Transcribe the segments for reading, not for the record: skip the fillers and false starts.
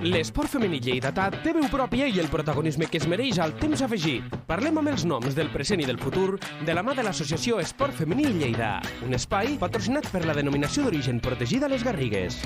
L'esport femení lleidatà té veu pròpia i el protagonisme que es mereix al temps afegit. Parlem amb els noms del present i del futur de la mà de l'associació Esport Femení Lleida, un espai patrocinat per la denominació d'origen protegida Les Garrigues.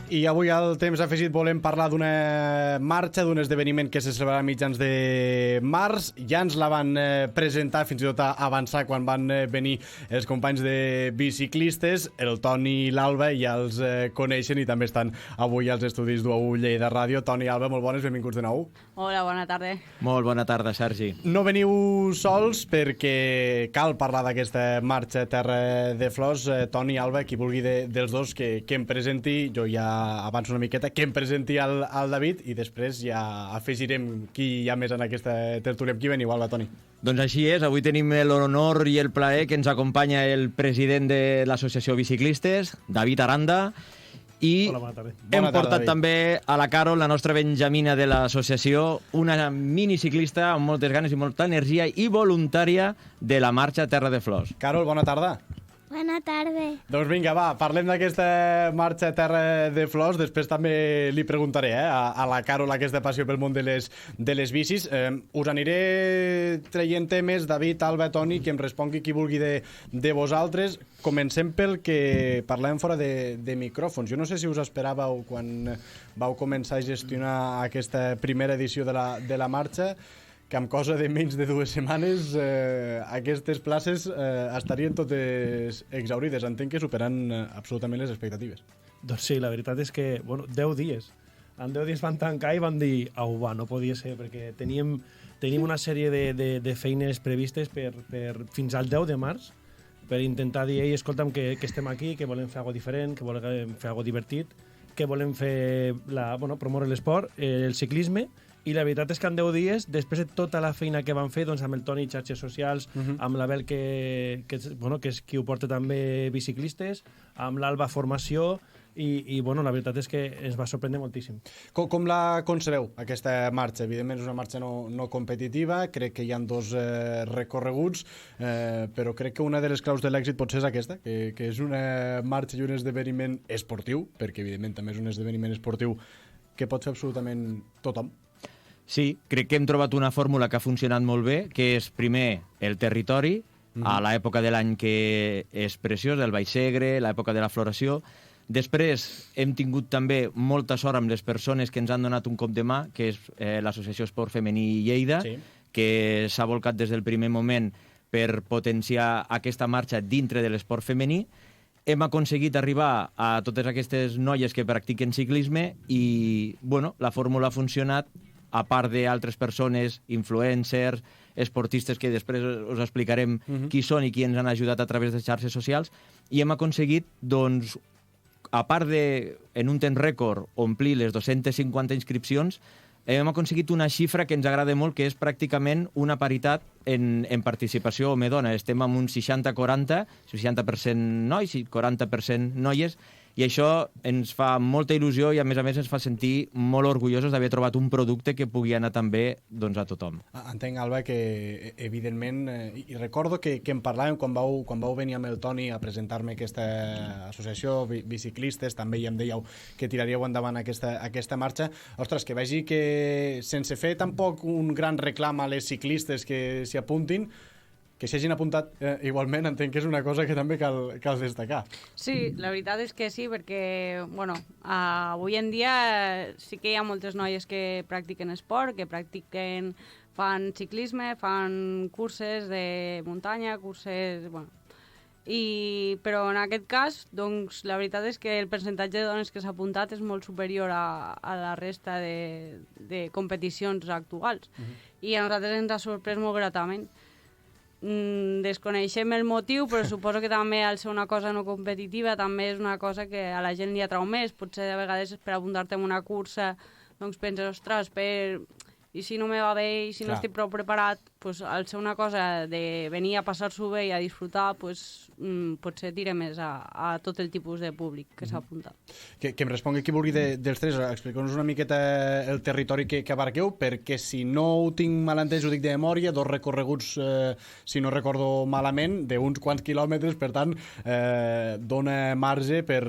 I avui al temps afegit volem parlar d'una marxa, d'un esdeveniment que se celebrarà a mitjans de març. Ja ens la van presentar, fins i tot a avançar quan van venir els companys de biciclistes. El Toni i l'Alba ja els coneixen i també estan avui als estudis d'UAU Lleida Ràdio. Toni i Alba, molt bones, benvinguts de nou. Hola, bona tarda. Molt bona tarda, Sergi. No veniu sols perquè cal parlar d'aquesta marxa Terra de Flors. Toni i Alba, qui vulgui dels dos que em presenti, jo ja avanço una miqueta, que em presenti al David i després ja afegirem qui hi ha més en aquesta tertúlia. Amb qui veniu, Alba, Toni? Doncs així és, avui tenim l'honor i el plaer que ens acompanya el president de l'Associació Biciclistes, David Aranda, i hola, bona tarda. Hem portat també a la Carol, la nostra benjamina de l'associació, una miniciclista amb moltes ganes i molta energia i voluntària de la marxa Terra de Flors. Carol, bona tarda. Bona tarda. Doncs vinga, va, parlem d'aquesta marxa Terra de Flors. Després també li preguntaré a la Carol aquesta passió pel món de les bicis. Us aniré traient temes, David, Alba, Toni, que em respongui qui vulgui de vosaltres. Comencem pel que parlem fora de micròfons. Jo no sé si us esperàveu quan vau començar a gestionar aquesta primera edició de la marxa, que amb cosa de menys de 2 setmanes aquestes places estarien totes exaurides. Entenc que superant absolutament les expectatives. Doncs sí, la veritat és que, 10 dies. En 10 dies van tancar i van dir au, va, no podia ser, perquè teníem una sèrie de feines previstes fins al 10 de març per intentar dir, escolta'm, que estem aquí, que volem fer alguna diferent, que volem fer alguna divertit, que volem fer promoure l'esport, el ciclisme. I la veritat és que en 10 dies, després de tota la feina que van fer, doncs amb el Toni, xarxes socials, amb l'Abel, que és qui ho porta també biciclistes, amb l'Alba, formació, i la veritat és que ens va sorprendre moltíssim. Com la concebeu, aquesta marxa? Evidentment és una marxa no competitiva, crec que hi ha 2 recorreguts, però crec que una de les claus de l'èxit potser és aquesta, que és una marxa i un esdeveniment esportiu, perquè evidentment també és un esdeveniment esportiu que pot fer absolutament tothom. Sí, crec que hem trobat una fórmula que ha funcionat molt bé, que és primer el territori, a l'època de l'any que és preciós, el Baix Segre, l'època de la floració. Després hem tingut també molta sort amb les persones que ens han donat un cop de mà, que és l'Associació Esport Femení Lleida, sí, que s'ha volcat des del primer moment per potenciar aquesta marxa dintre de l'esport femení. Hem aconseguit arribar a totes aquestes noies que practiquen ciclisme i, la fórmula ha funcionat, a part d'altres persones, influencers, esportistes, que després us explicarem qui són i qui ens han ajudat a través de xarxes socials, i hem aconseguit, doncs, a part de, en un temps rècord, omplir les 250 inscripcions, hem aconseguit una xifra que ens agrada molt, que és pràcticament una paritat en participació home-dona. Estem amb un 60-40, 60% nois i 40% noies, i això ens fa molta il·lusió i, a més ens fa sentir molt orgullosos d'haver trobat un producte que pugui anar també a tothom. Entenc, Alba, que evidentment, i recordo que en parlàvem quan vau venir amb el Toni a presentar-me aquesta associació, biciclistes, també i em dèieu que tiraríeu endavant aquesta marxa. Ostres, que vegi que sense fer tampoc un gran reclam a les ciclistes que s'hi apuntin, que s'hagin apuntat igualment, entenc que és una cosa que també cal destacar. Sí, la veritat és que sí, perquè, avui en dia sí que hi ha moltes noies que practiquen esport, que fan ciclisme, fan curses de muntanya, però en aquest cas, doncs, la veritat és que el percentatge de dones que s'ha apuntat és molt superior a la resta de competicions actuals. I a nosaltres ens ha sorprès molt gratament. Desconeixem el motiu, però suposo que també al ser una cosa no competitiva també és una cosa que a la gent li atrau més. Potser a vegades per apuntar-te en una cursa doncs penses, ostres, i si no me va bé i si no estic prou preparat, pues, al ser una cosa de venir a passar-s'ho bé i a disfrutar, pues, potser tira més a tot el tipus de públic que s'apunta. Que em respongui qui vulgui dels tres, explica'ns una miqueta el territori que abarqueu, perquè si no ho tinc mal entès, ho dic de memòria, 2 recorreguts, si no recordo malament, d'uns quants quilòmetres, per tant, dona marge per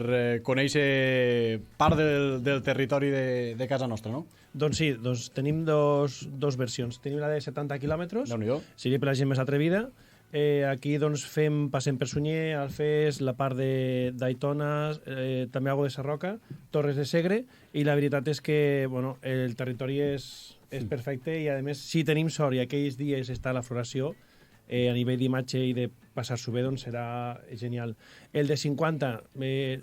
conèixer part del territori de casa nostra, no? Doncs sí, tenim dos versions. Tenim la de 70 quilòmetres, Déu-n'hi-do. seria per la gent més atrevida. Aquí passem per Sunyer, Alfés, la part d'Aitona, també algo de Sarroca, Torres de Segre, i la veritat és que el territori és perfecte i, a més, si tenim sort i aquells dies està la floració, a nivell d'imatge i de passar-s'ho bé, doncs serà genial. El de 50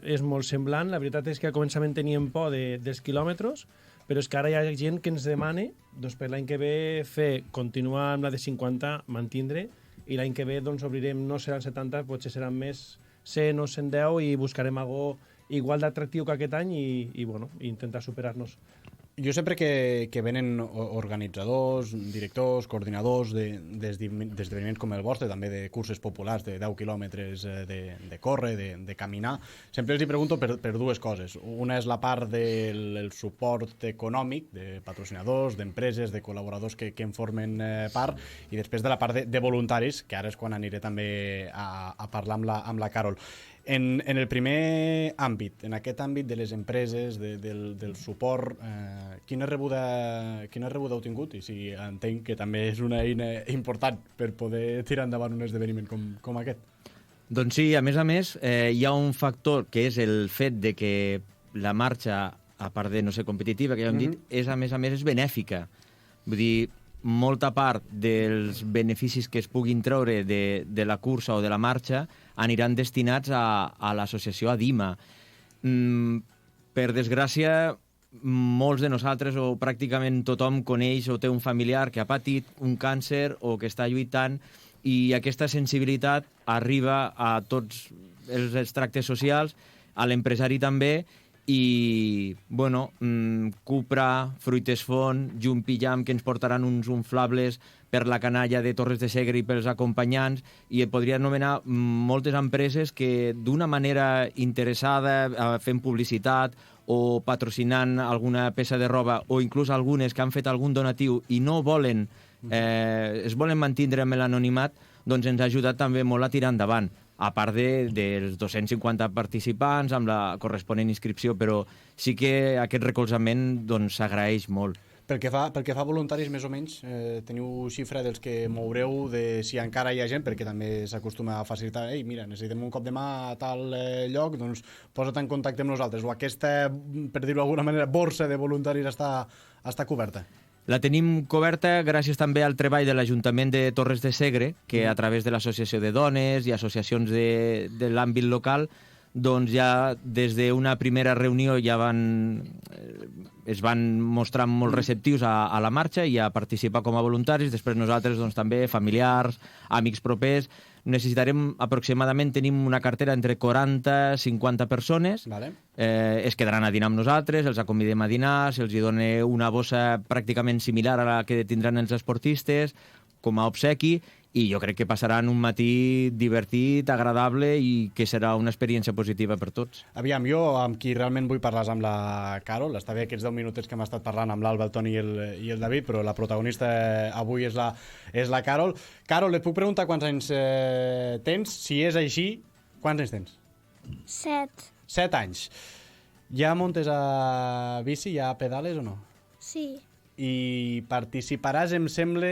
és molt semblant. La veritat és que al començament teníem por dels quilòmetres, però és que ara hi ha gent que ens demana doncs, per l'any que ve continuar amb la de 50, mantindre, i l'any que ve doncs, obrirem, no seran 70, potser seran més 100 o 110 i buscarem algo igual d'atractiu que aquest any i intentar superar-nos. Jo sempre que venen organitzadors, directors, coordinadors d'esdeveniments com el vostre, també de curses populars de 10 quilòmetres de córrer, de caminar, sempre els hi pregunto per 2 coses. Una és la part del suport econòmic, de patrocinadors, d'empreses, de col·laboradors que en formen part, i després de la part de voluntaris, que ara és quan aniré també a parlar amb la Carol. En el primer àmbit, en aquest àmbit de les empreses, del suport, quina rebuda heu tingut? I si entenc que també és una eina important per poder tirar endavant un esdeveniment com aquest. Doncs sí, a més, hi ha un factor que és el fet de que la marxa, a part de no ser competitiva, que ja hem dit, és a més és benèfica. Vull dir, molta part dels beneficis que es puguin treure de la cursa o de la marxa aniran destinats a l'associació Adima. Per desgràcia, molts de nosaltres, o pràcticament tothom, coneix o té un familiar que ha patit un càncer o que està lluitant, i aquesta sensibilitat arriba a tots els tractes socials, a l'empresari també, i, Cupra, Fruites Font, Jumpi Jam, que ens portaran uns inflables per la canalla de Torres de Segre i pels acompanyants, i et podria anomenar moltes empreses que d'una manera interessada, fent publicitat o patrocinant alguna peça de roba, o inclús algunes que han fet algun donatiu i no volen, es volen mantindre amb l'anonimat, doncs ens ha ajudat també molt a tirar endavant, a part dels 250 participants amb la corresponent inscripció, però sí que aquest recolzament s'agraeix molt. Pel que fa a voluntaris, més o menys, teniu xifra dels que moureu, de si encara hi ha gent, perquè també s'acostuma a facilitar, mira, necessitem un cop de mà a tal lloc, doncs posa't en contacte amb nosaltres, o aquesta, per dir-ho d'alguna manera, borsa de voluntaris està coberta? La tenim coberta gràcies també al treball de l'Ajuntament de Torres de Segre, que a través de l'Associació de Dones i associacions de l'àmbit local, doncs ja des d'una primera reunió ja es van mostrar molt receptius a la marxa i a participar com a voluntaris. Després nosaltres també, familiars, amics propers, necessitarem aproximadament, tenim una cartera entre 40 i 50 persones. Vale. Es quedaran a dinar amb nosaltres, els convidem a dinar, se'ls dona una bossa pràcticament similar a la que tindran els esportistes com a obsequi, i jo crec que passaran un matí divertit, agradable, i que serà una experiència positiva per tots. Aviam, jo amb qui realment vull parlar és amb la Carol. Està bé aquests 10 minutets que hem estat parlant amb l'Alba, el Toni i el David, però la protagonista avui és la Carol. Carol, et puc preguntar quants anys tens? Si és així, quants anys tens? 7. 7 anys. Ja muntes a bici, ja pedales o no? Sí. I participaràs, em sembla,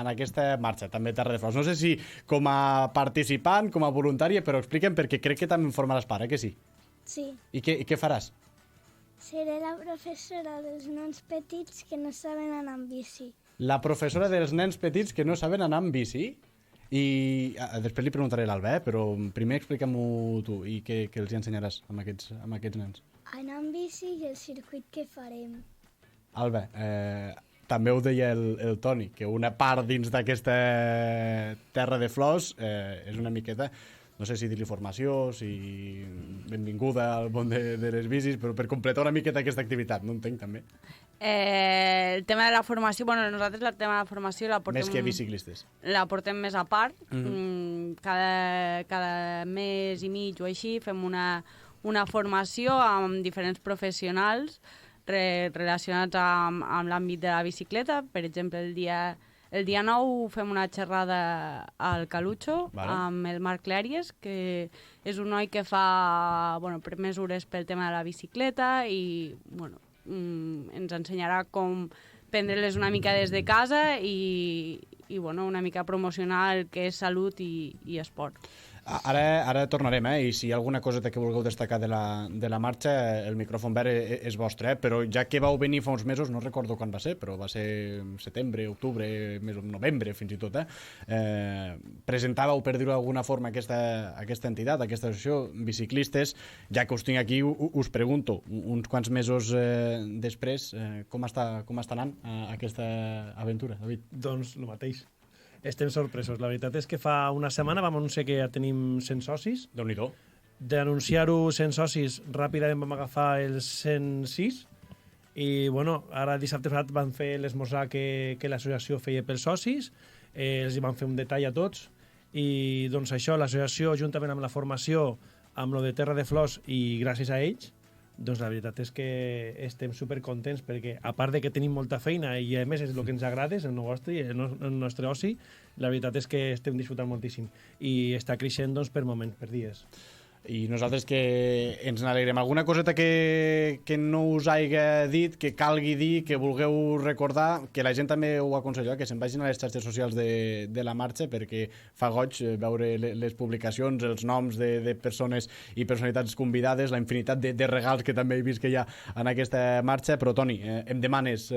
en aquesta marxa, també Terra de Flors. No sé si com a participant, com a voluntària, però explica'm, perquè crec que també en formaràs part, que sí? Sí. I què faràs? Seré la professora dels nens petits que no saben anar amb bici. La professora dels nens petits que no saben anar amb bici? I després li preguntaré a l'Alba, però primer explica'm-ho tu, i què els hi ensenyaràs amb aquests nens? Anar amb bici i el circuit que farem. Alba, també ho deia el Toni, que una part dins d'aquesta Terra de Flors és una miqueta no sé si dir-li formació, si benvinguda al món de les bicis, però per completar una miqueta aquesta activitat, no entenc també. El tema de la formació, nosaltres el tema de la formació la portem... Més que biciclistes. La portem més a part. Cada mes i mig o així fem una formació amb diferents professionals relacionats amb l'àmbit de la bicicleta. Per exemple, el dia 9 fem una xerrada al Calutxo, amb el Marc Clèries, que és un noi que fa mesures pel tema de la bicicleta i ens ensenyarà com prendre-les una mica des de casa i una mica promocionar el que és salut i esport. Ara tornarem, i si hi ha alguna coseta que vulgueu destacar de la marxa, el micròfon verd és vostre, però ja que vau venir fa uns mesos, no recordo quan va ser, però va ser setembre, octubre, novembre fins i tot, presentàveu, per dir-ho d'alguna forma, aquesta entitat, aquesta associació, biciclistes. Ja que us tinc aquí, us pregunto, uns quants mesos després, com està anant aquesta aventura, David? Doncs el mateix. Estem sorpresos. La veritat és que fa una setmana vam anunciar que ja tenim 100 socis. Déu-n'hi-do. D'anunciar-ho 100 socis, ràpidament vam agafar els 106 i, ara dissabte passat van fer l'esmorzar que l'associació feia pels socis, els hi van fer un detall a tots i, doncs, això, l'associació, juntament amb la formació, amb lo de Terra de Flors i gràcies a ells, doncs la veritat és que estem supercontents perquè, a part de que tenim molta feina i a més és el que ens agrada, és el nostre oci, la veritat és que estem disfrutant moltíssim i està creixent per moments, per dies. I nosaltres que ens n'alegrem. Alguna coseta que no us hagi dit, que calgui dir, que vulgueu recordar, que la gent també ho aconsella, que se'n vagin a les xarxes socials de la marxa, perquè fa goig veure les publicacions, els noms de persones i personalitats convidades, la infinitat de regals que també he vist que hi ha en aquesta marxa. Però, Toni, em demanes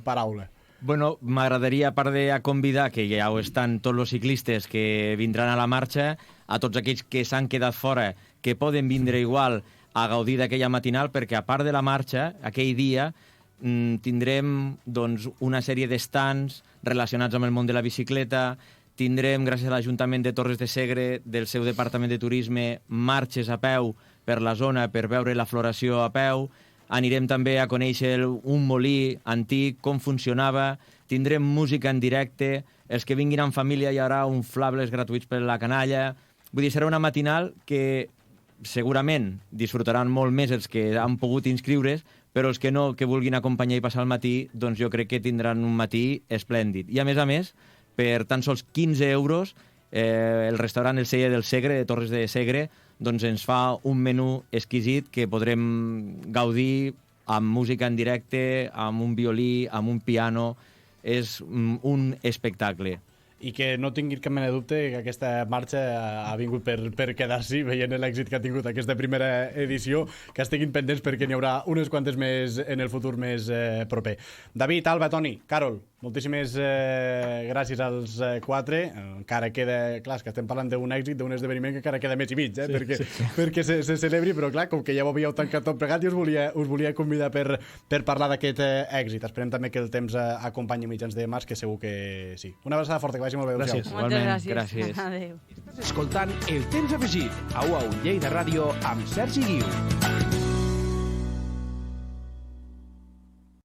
paraula. M'agradaria, a part de convidar, que ja ho estan tots els ciclistes que vindran a la marxa, a tots aquells que s'han quedat fora, que poden vindre igual a gaudir d'aquella matinal, perquè a part de la marxa, aquell dia tindrem una sèrie d'estants relacionats amb el món de la bicicleta, tindrem, gràcies a l'Ajuntament de Torres de Segre, del seu Departament de Turisme, marxes a peu per la zona per veure la floració a peu. Anirem també a conèixer un molí antic, com funcionava, tindrem música en directe, els que vinguin en família hi haurà inflables gratuïts per la canalla. Vull dir, serà una matinal que segurament disfrutaran molt més els que han pogut inscriure's, però els que no, que vulguin acompanyar i passar el matí, doncs jo crec que tindran un matí esplèndid. I a més, per tan sols 15 euros, el restaurant El Celler del Segre, de Torres de Segre, doncs ens fa un menú exquisit que podrem gaudir amb música en directe, amb un violí, amb un piano. És un espectacle. I que no tinguin cap mena de dubte que aquesta marxa ha vingut per quedar-s'hi, veient l'èxit que ha tingut aquesta primera edició, que estiguin pendents perquè n'hi haurà unes quantes més en el futur més proper. David, Alba, Toni, Carol, moltíssimes gràcies als quatre. Encara queda, clar, que estem parlant d'un èxit, d'un esdeveniment que encara queda més i mig, perquè se celebri, però clar, com que ja ho havíeu tancat tot plegat, i us volia convidar per parlar d'aquest èxit. Esperem també que el temps acompanyi mitjans de març, que segur que sí. Una abraçada forta, que vagi molt bé. Gràcies. Moltes gràcies. Adéu. Estàs escoltant El Temps Afegit, a UAU Lleida Ràdio, amb Sergi Guiu.